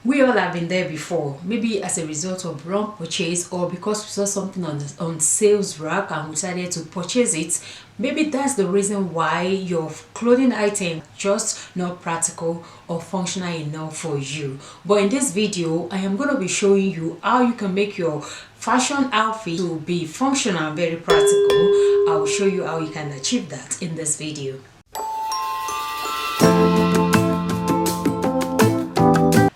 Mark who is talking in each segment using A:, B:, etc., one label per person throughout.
A: We all have been there before, maybe as a result of wrong purchase or because we saw something on sales rack and we decided to purchase it. Maybe that's the reason why your clothing item just not practical or functional enough for you. But in this video, I am going to be showing you how you can make your fashion outfit to be functional and very practical. I will show you how you can achieve that in this video.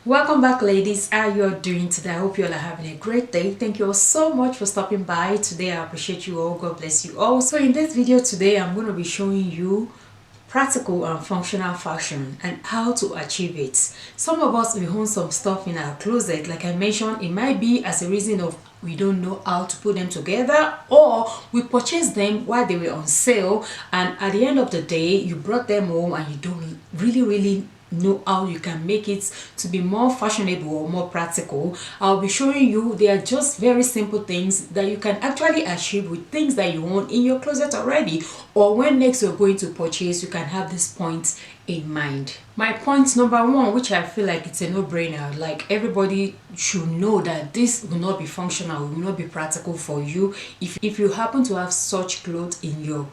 A: Welcome back, ladies. How you all doing today? I hope you all are having a great day. Thank you all so much for stopping by today. I appreciate you all. God bless you all. So in this video today, I'm going to be showing you practical and functional fashion and how to achieve it. Some of us, we own some stuff in our closet. Like I mentioned, it might be as a reason of we don't know how to put them together, or we purchased them while they were on sale, and at the end of the day you brought them home and you don't really know how you can make it to be more fashionable or more practical. I'll be showing you they are just very simple things that you can actually achieve with things that you own in your closet already, or when next you're going to purchase, you can have this point in mind. My point number one, which I feel like it's a no-brainer, like everybody should know that this will not be functional, will not be practical for you if you happen to have such clothes in your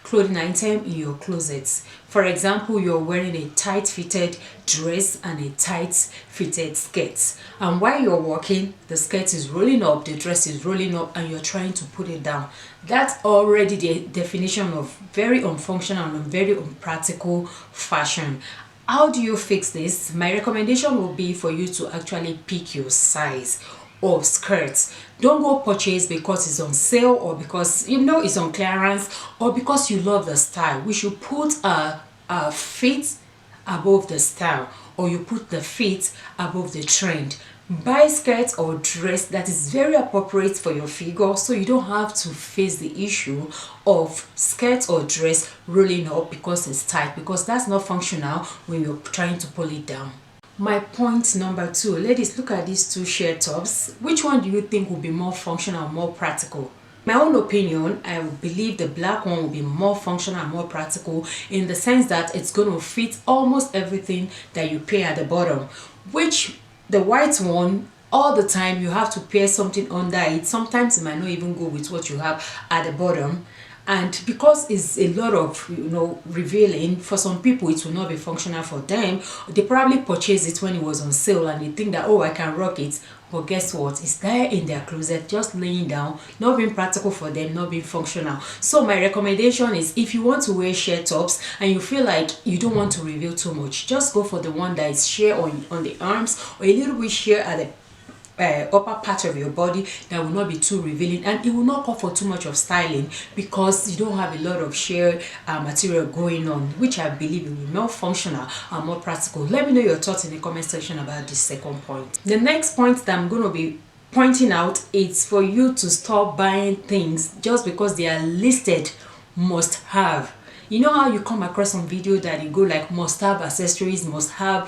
A: clothing item in your closets. For example, you're wearing a tight fitted dress and a tight fitted skirt, and while you're walking, the skirt is rolling up, the dress is rolling up, and you're trying to put it down. That's already the definition of very unfunctional and very unpractical fashion. How do you fix this? My recommendation will be for you to actually pick your size of skirts. Don't go purchase because it's on sale or because you know it's on clearance or because you love the style. We should put a fit above the style, or you put the fit above the trend. Buy skirt or dress that is very appropriate for your figure, so you don't have to face the issue of skirt or dress rolling up because it's tight, because that's not functional when you're trying to pull it down. My point number two, ladies, look at these two sheer tops. Which one do you think will be more functional, more practical? My own opinion, I believe the black one will be more functional and more practical, in the sense that it's going to fit almost everything that you pay at the bottom, which the white one, all the time you have to pair something under it. Sometimes it might not even go with what you have at the bottom. And because it's a lot of revealing, for some people it will not be functional for them. They probably purchased it when it was on sale and they think that, oh, I can rock it. But guess what? It's there in their closet, just laying down, not being practical for them, not being functional. So my recommendation is, if you want to wear sheer tops and you feel like you don't want to reveal too much, just go for the one that is sheer on the arms, or a little bit sheer at the upper part of your body, that will not be too revealing, and it will not call for too much of styling because you don't have a lot of sheer material going on, which I believe will be more functional and more practical. Let me know your thoughts in the comment section about this second point. The next point that I'm going to be pointing out is for you to stop buying things just because they are listed must have. You know how you come across some video that you go like must have accessories, must have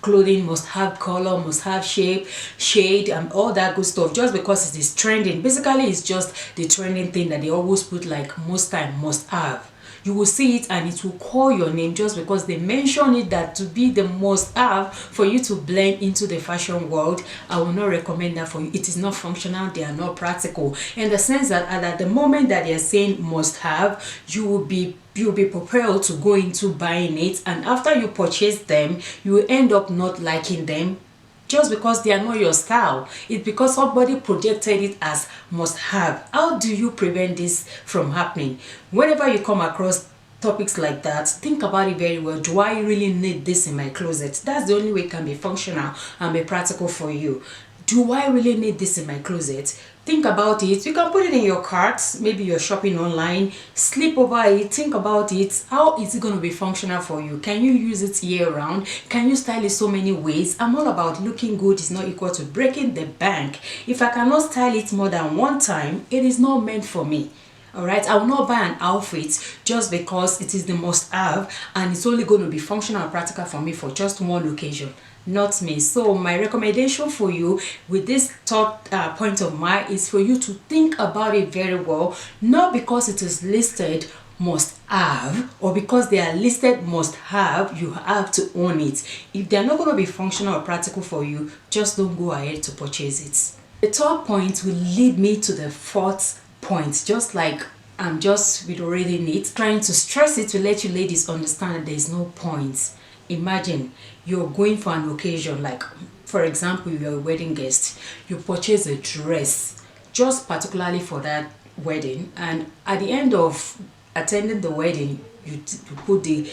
A: clothing, must have color, must have shape, shade, and all that good stuff, just because it is trending. Basically, it's just the trending thing that they always put like most time must have. You will see it and it will call your name just because they mention it that to be the must have for you to blend into the fashion world. I will not recommend that for you. It is not functional, they are not practical, in the sense that at the moment that they are saying must have, you'll be prepared to go into buying it, and after you purchase them you will end up not liking them just because they are not your style. It's because somebody projected it as must have. How do you prevent this from happening? Whenever you come across topics like that, think about it very well. Do I really need this in my closet? That's the only way it can be functional and be practical for you. Do I really need this in my closet? Think about it. You can put it in your cart. Maybe you're shopping online. Sleep over it. Think about it. How is it going to be functional for you? Can you use it year round? Can you style it so many ways? I'm all about looking good is not equal to breaking the bank. If I cannot style it more than one time, it is not meant for me. Alright, I will not buy an outfit just because it is the must have and it's only going to be functional and practical for me for just one occasion. Not me. So my recommendation for you with this third point of mine is for you to think about it very well, not because it is listed must have, or because they are listed must have, you have to own it. If they're not going to be functional or practical for you, just don't go ahead to purchase it. The third point will lead me to the fourth point, just like I'm just with already neat trying to stress it to let you ladies understand that there is no point. Imagine you're going for an occasion, like for example you're a wedding guest, you purchase a dress just particularly for that wedding, and at the end of attending the wedding you put the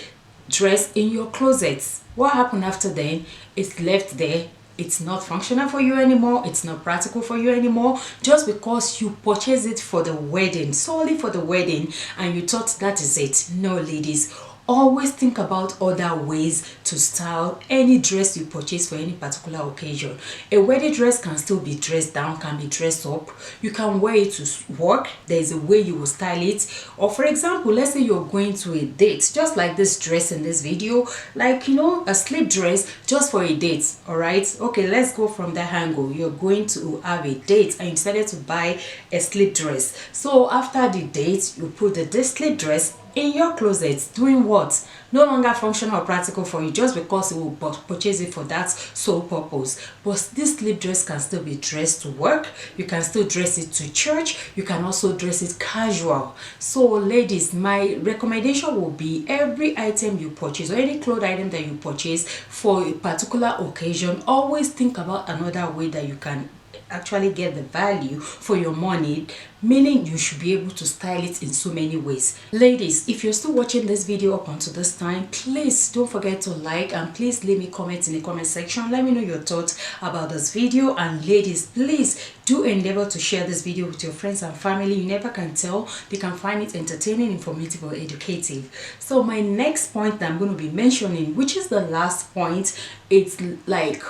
A: dress in your closet. What happened after then? It's left there. It's not functional for you anymore. It's not practical for you anymore, just because you purchased it for the wedding, solely for the wedding, and you thought that is it. No, ladies, always think about other ways to style any dress you purchase for any particular occasion. A wedding dress can still be dressed down, can be dressed up. You can wear it to work. There is a way you will style it. Or for example, let's say you're going to a date, just like this dress in this video, like a slip dress just for a date. All right, okay, let's go from that angle. You're going to have a date and you decided to buy a slip dress. So after the date, you put the slip dress in your closet, doing what? No longer functional or practical for you, just because you will purchase it for that sole purpose. But this slip dress can still be dressed to work. You can still dress it to church. You can also dress it casual. So ladies, my recommendation will be every item you purchase or any cloth item that you purchase for a particular occasion, always think about another way that you can actually get the value for your money, meaning you should be able to style it in so many ways. Ladies, if you're still watching this video up until this time, please don't forget to like, and please leave me comments in the comment section. Let me know your thoughts about this video. And ladies, please do endeavor to share this video with your friends and family. You never can tell, they can find it entertaining, informative, or educative. So my next point that I'm going to be mentioning, which is the last point, it's like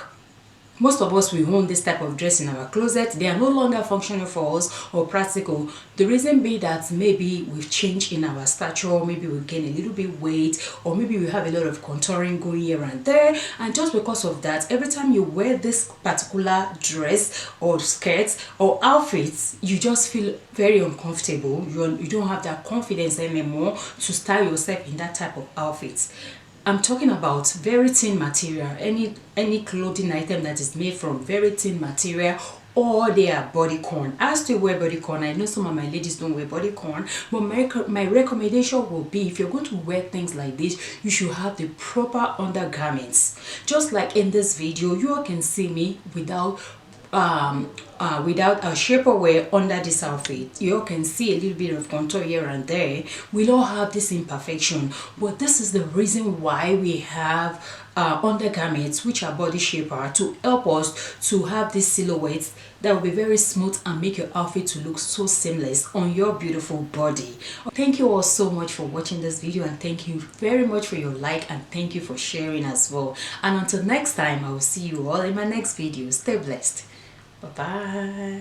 A: most of us, we own this type of dress in our closet. They are no longer functional for us or practical. The reason being that maybe we've changed in our stature, maybe we gain a little bit weight, or maybe we have a lot of contouring going here and there. And just because of that, every time you wear this particular dress or skirt or outfits, you just feel very uncomfortable. You don't have that confidence anymore to style yourself in that type of outfits. I'm talking about very thin material, any clothing item that is made from very thin material, or they are bodycon. I still wear bodycon. I know some of my ladies don't wear bodycon, but my recommendation will be, if you're going to wear things like this, you should have the proper undergarments. Just like in this video, you all can see me without a shapewear under this outfit. You all can see a little bit of contour here and there. We all have this imperfection, but this is the reason why we have undergarments, which are body shaper, to help us to have this silhouette that will be very smooth and make your outfit to look so seamless on your beautiful body. Thank you all so much for watching this video, and thank you very much for your like, and thank you for sharing as well. And until next time, I will see you all in my next video. Stay blessed. Bye-bye.